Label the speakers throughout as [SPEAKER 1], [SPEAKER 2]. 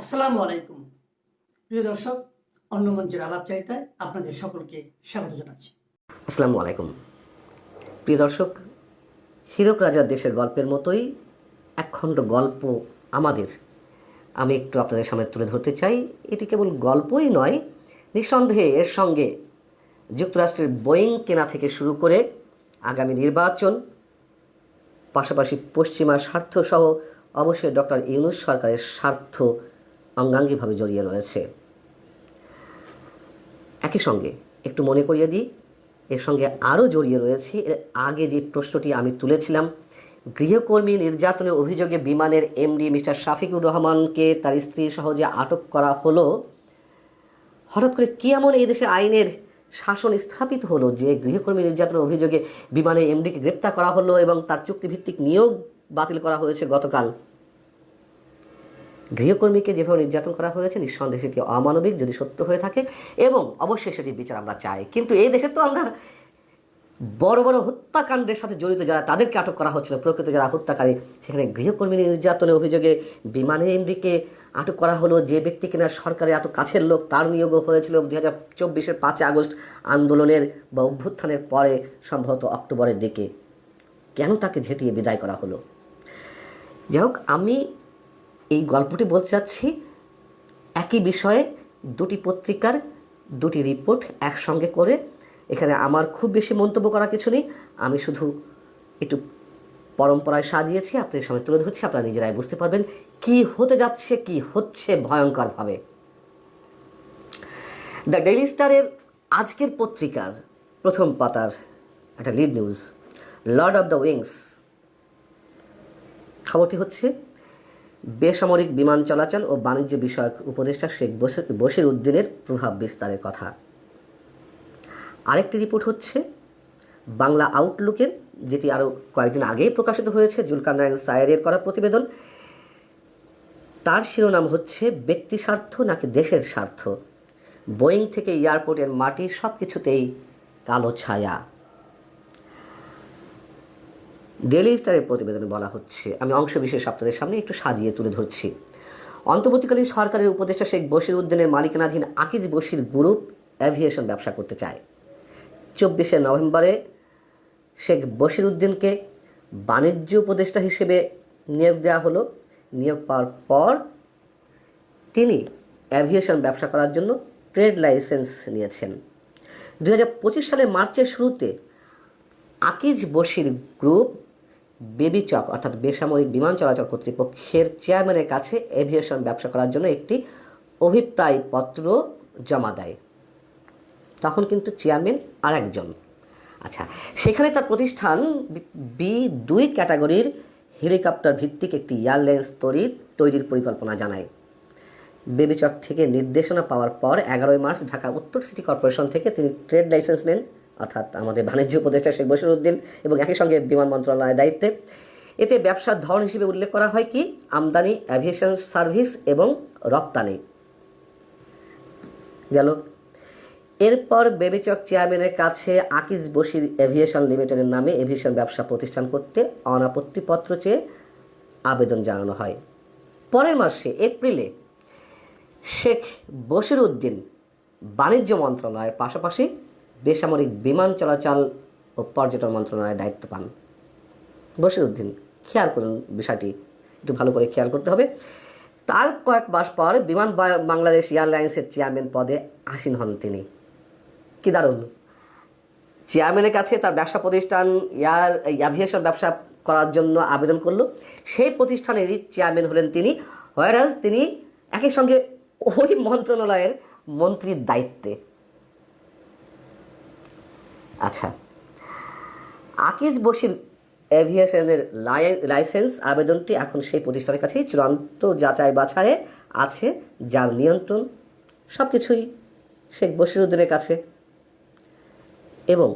[SPEAKER 1] আসসালামু আলাইকুম প্রিয় দর্শক, অন্য মঞ্চের আলাপচারিতায় আপনাদের সকলকে স্বাগত জানাচ্ছি।
[SPEAKER 2] আসসালামু আলাইকুম প্রিয় দর্শক, হীরক রাজার দেশের গল্পের মতোই একখণ্ড গল্প আমাদের আমি একটু আপনাদের সামনে তুলে ধরতে চাই। এটি কেবল গল্পই নয়, নিঃসন্দেহে এর সঙ্গে যুক্তরাষ্ট্রের বোয়িং কেনা থেকে শুরু করে আগামী নির্বাচন, পাশাপাশি পশ্চিমা স্বার্থসহ অবশ্যই ডক্টর ইউনূস সরকারের স্বার্থ অঙ্গাঙ্গিভাবে জড়িয়ে রয়েছে। একই সঙ্গে একটু মনে করিয়ে দিই, এর সঙ্গে আরও জড়িয়ে রয়েছে এর আগে যে প্রশ্নটি আমি তুলেছিলাম, গৃহকর্মী নির্যাতনের অভিযোগে বিমানের এমডি মিস্টার শাফিকুর রহমানকে তার স্ত্রী সহ যে আটক করা হলো, হঠাৎ করে কী এমন এই দেশে আইনের শাসন স্থাপিত হলো যে গৃহকর্মী নির্যাতনের অভিযোগে বিমানের এমডিকে গ্রেপ্তার করা হলো এবং তার চুক্তিভিত্তিক নিয়োগ বাতিল করা হয়েছে গতকাল। গৃহকর্মীকে যেভাবে নির্যাতন করা হয়েছে, নিঃসন্দেহে সেটি অমানবিক যদি সত্য হয়ে থাকে, এবং অবশ্যই সেটির বিচার আমরা চাই। কিন্তু এই দেশে তো আমরা বড় বড় হত্যাকাণ্ডের সাথে জড়িত যারা, তাদেরকে আটক করা হচ্ছিল, প্রকৃত যারা হত্যাকারী, সেখানে গৃহকর্মী নির্যাতনের অভিযোগে বিমানের এমডিকে আটক করা হলো। যে ব্যক্তি কিনা সরকারের এত কাছের লোক, তার নিয়োগও হয়েছিল 2024-এর 5 আগস্ট আন্দোলনের বা অভ্যুত্থানের পরে, সম্ভবত অক্টোবরের দিকে। কেন তাকে ঝেঁটিয়ে বিদায় করা হলো? যাই হোক, আমি এই গল্পটি বলতে চাচ্ছি একই বিষয়ে দুটি পত্রিকার দুটি রিপোর্ট একসঙ্গে করে। এখানে আমার খুব বেশি মন্তব্য করার কিছু নেই, আমি শুধু একটু পরম্পরায় সাজিয়েছি, আপনাদের সামনে তুলে ধরছি, আপনারা নিজেরাই বুঝতে পারবেন কি হতে যাচ্ছে, কি হচ্ছে ভয়ঙ্করভাবে। দ্য ডেইলি স্টারের আজকের পত্রিকার প্রথম পাতার একটা lead news, Lord of the wings. খবরটি হচ্ছে বেসামরিক বিমান চলাচল ও বাণিজ্য বিষয়ক উপদেষ্টা শেখ বশির উদ্দিনের প্রভাব বিস্তারের কথা। আরেকটি রিপোর্ট হচ্ছে বাংলা আউটলুকের, যেটি আরও কয়েকদিন আগেই প্রকাশিত হয়েছে, জুলকারনাইন সায়েরের করা প্রতিবেদন। তার শিরোনাম হচ্ছে ব্যক্তি স্বার্থ নাকি দেশের স্বার্থ, বোয়িং থেকে এয়ারপোর্টের মাটি সব কিছুতেই কালো ছায়া। ডেইলি স্টারের প্রতিবেদনে বলা হচ্ছে, আমি অংশ বিশেষ আপনাদের সামনে একটু সাজিয়ে তুলে ধরছি। অন্তর্বর্তীকালীন সরকারের উপদেষ্টা শেখ বশির উদ্দিনের মালিকানাধীন আকিজ বশির গ্রুপ অ্যাভিয়েশন ব্যবসা করতে চায়। 24শে নভেম্বরে শেখ বশির উদ্দিনকে বাণিজ্য উপদেষ্টা হিসেবে নিয়োগ দেওয়া হলো। নিয়োগ পাওয়ার পর তিনি অ্যাভিয়েশন ব্যবসা করার জন্য ট্রেড লাইসেন্স নিয়েছেন। 2025 সালের মার্চের শুরুতে আকিজ বশির গ্রুপ বেবিচক অর্থাৎ বেসামরিক বিমান চলাচল কর্তৃপক্ষের চেয়ারম্যানের কাছে এভিয়েশন ব্যবসা করার জন্য একটি অভিপ্রায়পত্র জমা দেয়। তখন কিন্তু চেয়ারম্যান আর একজন। আচ্ছা, সেখানে তার প্রতিষ্ঠান B2 ক্যাটাগরির হেলিকপ্টার ভিত্তিক একটি এয়ারলাইন্স তৈরির পরিকল্পনা জানায়। বেবিচক থেকে নির্দেশনা পাওয়ার পর 11 মার্চ ঢাকা উত্তর সিটি কর্পোরেশন থেকে তিনি ট্রেড লাইসেন্স নেন, অর্থাৎ আমাদের বাণিজ্য উপদেষ্টা শেখ বশির উদ্দিন, এবং একই সঙ্গে বিমান মন্ত্রণালয়ের দায়িত্বে। এতে ব্যবসার ধরন হিসেবে উল্লেখ করা হয় কি, আমদানি, অ্যাভিয়েশন সার্ভিস এবং রপ্তানি গেল। এরপর বেবিচক চেয়ারম্যানের কাছে আকিজ বশির এভিয়েশন লিমিটেডের নামে এভিয়েশন ব্যবসা প্রতিষ্ঠান করতে অনাপত্তিপত্র চেয়ে আবেদন জানানো হয়। পরের মাসে এপ্রিলে শেখ বশির উদ্দিন বাণিজ্য মন্ত্রণালয়ের পাশাপাশি বেসামরিক বিমান চলাচল ও পর্যটন মন্ত্রণালয়ের দায়িত্ব পান। বশির উদ্দিন, খেয়াল করুন বিষয়টি, একটু ভালো করে খেয়াল করতে হবে। তার কয়েক মাস পর বিমান বাংলাদেশ এয়ারলাইন্সের চেয়ারম্যান পদে আসীন হন তিনি। কি দারুণ! চেয়ারম্যানের কাছে তার ব্যবসা প্রতিষ্ঠান অ্যাভিয়েশন ব্যবসা করার জন্য আবেদন করলো, সেই প্রতিষ্ঠানেরই চেয়ারম্যান হলেন তিনি, হোয়ারাজ তিনি একই সঙ্গে ওই মন্ত্রণালয়ের মন্ত্রীর দায়িত্বে। আচ্ছা, আকিজ বশির এভিয়েশনের লাইসেন্স আবেদনটি এখন সেই প্রতিষ্ঠানের কাছেই চূড়ান্ত যাচাই বাছাইয়ে আছে, যার নিয়ন্ত্রণ সব কিছুই শেখ বশির উদ্দিনের কাছে। এবং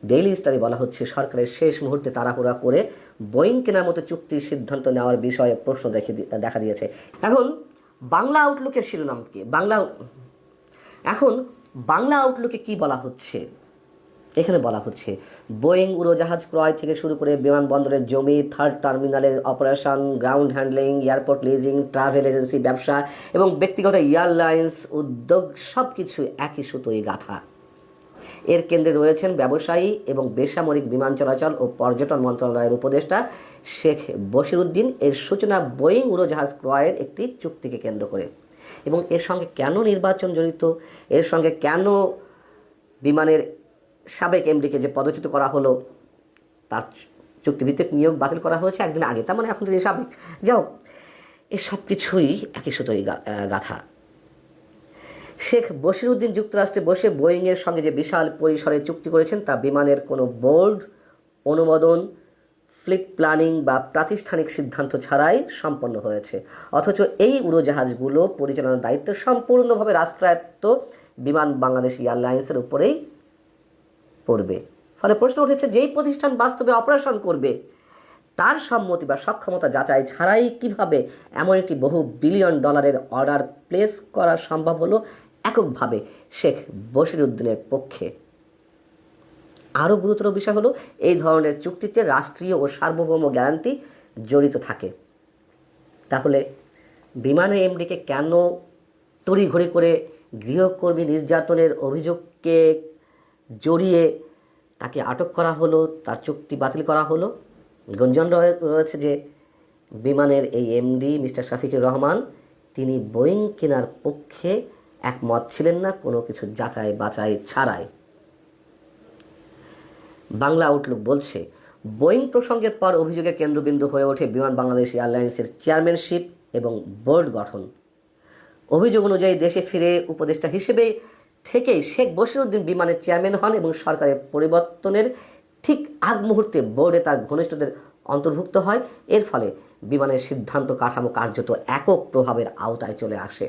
[SPEAKER 2] ডেইলি স্টারে বলা হচ্ছে, সরকারের শেষ মুহূর্তে তাড়াহুড়া করে বোয়িং কেনার মতো চুক্তির সিদ্ধান্ত নেওয়ার বিষয়ে প্রশ্ন দেখা দিয়েছে। এখন বাংলা আউটলুকের শিরোনাম কি, বাংলা আউটলুকে কি বলা হচ্ছে? এখানে বলা হচ্ছে বোয়িং উড়োজাহাজ ক্রয় থেকে শুরু করে বিমানবন্দরের জমি, থার্ড টার্মিনালের operation, ground handling, airport leasing, travel agency ব্যবসা এবং ব্যক্তিগত এয়ারলাইন্স উদ্যোগ সব কিছু একই সুতোয় গাঁথা। এর কেন্দ্রে রয়েছেন ব্যবসায়ী এবং বেসামরিক বিমান চলাচল ও পর্যটন মন্ত্রণালয়ের উপদেষ্টা শেখ বশিরউদ্দিন। এর সূচনা বোয়িং উড়োজাহাজ ক্রয়ের একটি চুক্তিকে কেন্দ্র করে। এবং এর সঙ্গে কেন নির্বাচন জড়িত, এর সঙ্গে কেন বিমানের সাবেক এমডিকে যে পদচ্যুত করা হলো তার চুক্তিভিত্তিক নিয়োগ বাতিল করা হয়েছে একদিন আগে, তার মানে এখন তিনি সাবেক, যাও এ সব কিছুই একই সুতোই গাথা। শেখ বশিরউদ্দিন যুক্তরাষ্ট্রে বসে বোয়িংয়ের সঙ্গে যে বিশাল পরিসরে চুক্তি করেছেন তা বিমানের কোনো বোর্ড অনুমোদন, ফ্লিট প্ল্যানিং বা প্রাতিষ্ঠানিক সিদ্ধান্ত ছাড়াই সম্পন্ন হয়েছে। অথচ এই উড়োজাহাজগুলো পরিচালনার দায়িত্ব সম্পূর্ণভাবে রাষ্ট্রায়ত্ত বিমান বাংলাদেশ এয়ারলাইন্সের উপরেই পড়বে। ফলে প্রশ্ন উঠেছে, যেই প্রতিষ্ঠান বাস্তবে অপারেশন করবে তার সম্মতি বা সক্ষমতা যাচাই ছাড়াই কিভাবে এমন একটি বহু বিলিয়ন ডলারের অর্ডার প্লেস করা সম্ভব হলো এককভাবে শেখ বশিরউদ্দিনের পক্ষে? আরও গুরুতর বিষয় হলো, এই ধরনের চুক্তিতে রাষ্ট্রীয় ও সার্বভৌম গ্যারান্টি জড়িত থাকে। তাহলে বিমানের এমডিকে কেন তড়িঘড়ি করে গৃহকর্মী নির্যাতনের অভিযোগকে জড়িয়ে তাকে আটক করা হলো, তার চুক্তি বাতিল করা হলো? গুঞ্জন রয়েছে যে বিমানের এই এমডি মিস্টার শফিকুর রহমান তিনি বোয়িং কেনার পক্ষে একমত ছিলেন না কোনো কিছু যাচাই বাছাই ছাড়াই। বাংলা আউটলুক বলছে, বোয়িং প্রসঙ্গের পর অভিযোগের কেন্দ্রবিন্দু হয়ে ওঠে বিমান বাংলাদেশ এয়ারলাইন্সের চেয়ারম্যানশিপ এবং বোর্ড গঠন। অভিযোগ অনুযায়ী দেশে ফিরে উপদেষ্টা হিসেবে থেকেই শেখ বশিরউদ্দিন বিমানের চেয়ারম্যান হন এবং সরকারের পরিবর্তনের ঠিক আগ মুহূর্তে বোর্ডে তার ঘনিষ্ঠদের অন্তর্ভুক্ত হয়। এর ফলে বিমানের সিদ্ধান্ত কাঠামো কার্যত একক প্রভাবের আওতায় চলে আসে।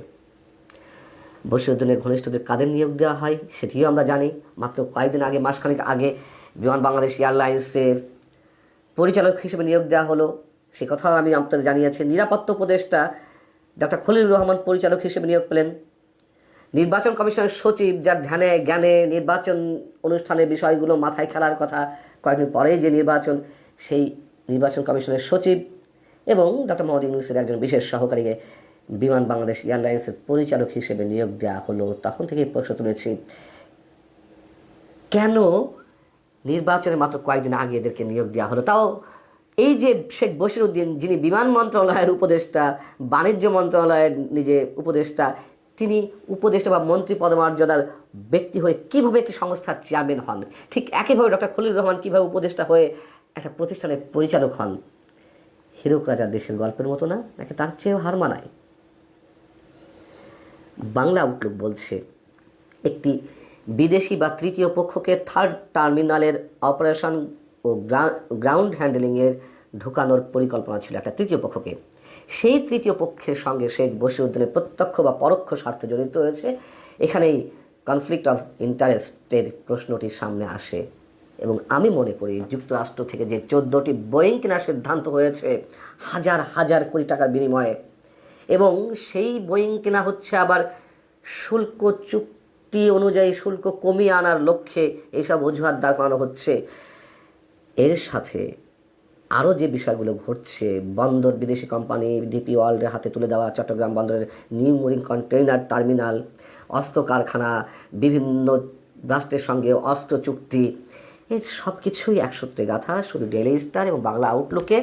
[SPEAKER 2] বশিরউদ্দিনের ঘনিষ্ঠদের কাদের নিয়োগ দেওয়া হয় সেটিও আমরা জানি। মাত্র কয়েকদিন আগে, মাসখানেক আগে বিমান বাংলাদেশ এয়ারলাইন্সের পরিচালক হিসেবে নিয়োগ দেওয়া হলো, সে কথাও আমি আপনাদের জানিয়েছি। নিরাপত্তা উপদেষ্টা ডক্টর খলিলুর রহমান পরিচালক হিসেবে নিয়োগ পেলেন। নির্বাচন কমিশনের সচিব, যার ধ্যানে জ্ঞানে নির্বাচন অনুষ্ঠানের বিষয়গুলো মাথায় খেলার কথা, কয়েকদিন পরেই যে নির্বাচন, সেই নির্বাচন কমিশনের সচিব এবং ডক্টর মোহাম্মদ ইউনূসের একজন বিশেষ সহকারীকে বিমান বাংলাদেশ এয়ারলাইন্সের পরিচালক হিসেবে নিয়োগ দেওয়া হলো। তখন থেকেই প্রশ্ন তুলেছি, কেন নির্বাচনের মাত্র কয়েকদিন আগে এদেরকে নিয়োগ দেওয়া হলো? তাও এই যে শেখ বশিরউদ্দিন, যিনি বিমান মন্ত্রণালয়ের উপদেষ্টা, বাণিজ্য মন্ত্রণালয়ের নিজে উপদেষ্টা, তিনি উপদেষ্টা বা মন্ত্রী পদমর্যাদার ব্যক্তি হয়ে কীভাবে একটি সংস্থার চেয়ারম্যান হন? ঠিক একইভাবে ডক্টর খলিলুর রহমান কীভাবে উপদেষ্টা হয়ে একটা প্রতিষ্ঠানের পরিচালক হন? হীরক রাজার দেশের গল্পের মতো না, নাকি তার চেয়েও হার মানায়? বাংলা আউটলুক বলছে, একটি বিদেশি বা তৃতীয় পক্ষকে থার্ড টার্মিনালের অপারেশন ও গ্রাউন্ড হ্যান্ডলিংয়ের ঢোকানোর পরিকল্পনা ছিল একটা তৃতীয় পক্ষকে। সেই তৃতীয় পক্ষের সঙ্গে শেখ বশিরউদ্দিনের প্রত্যক্ষ বা পরোক্ষ স্বার্থ জড়িত রয়েছে। এখানেই কনফ্লিক্ট অফ ইন্টারেস্টের প্রশ্নটি সামনে আসে। এবং আমি মনে করি যুক্তরাষ্ট্র থেকে যে 14টি বোয়িং কেনার সিদ্ধান্ত হয়েছে হাজার হাজার কোটি টাকার বিনিময়ে, এবং সেই বোয়িং কেনা হচ্ছে আবার শুল্ক চুক্তি অনুযায়ী শুল্ক কমিয়ে আনার লক্ষ্যে এইসব অজুহাত দাঁড় করানো হচ্ছে। এর সাথে আরও যে বিষয়গুলো ঘটছে, বন্দর বিদেশি কোম্পানি ডিপি ওয়ার্ল্ডের হাতে তুলে দেওয়া চট্টগ্রাম বন্দরের নিউ মেরিন কন্টেইনার টার্মিনাল, অস্ত্র কারখানা, বিভিন্ন রাষ্ট্রের সঙ্গে অস্ত্র চুক্তি, এর সব কিছুই একসূত্রে গাথা। শুধু ডেইলি স্টার এবং বাংলা আউটলুকে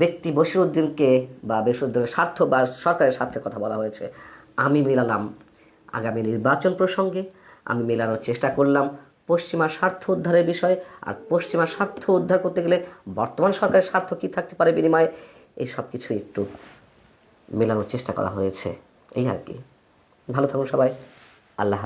[SPEAKER 2] ব্যক্তি বশিরউদ্দিনকে বা বশিরউদ্দিনের স্বার্থ বা সরকারের স্বার্থের কথা বলা হয়েছে। আমি মেলালাম আগামী নির্বাচন প্রসঙ্গে, আমি মেলানোর চেষ্টা করলাম পশ্চিমা স্বার্থ উদ্ধারের বিষয়। আর পশ্চিমা স্বার্থ উদ্ধার করতে গেলে বর্তমান সরকারের স্বার্থ কী থাকতে পারে বিনিময়ে, এই সব কিছু একটু মেলানোর চেষ্টা করা হয়েছে, এই আর কি। ভালো থাকুন সবাই, আল্লাহ।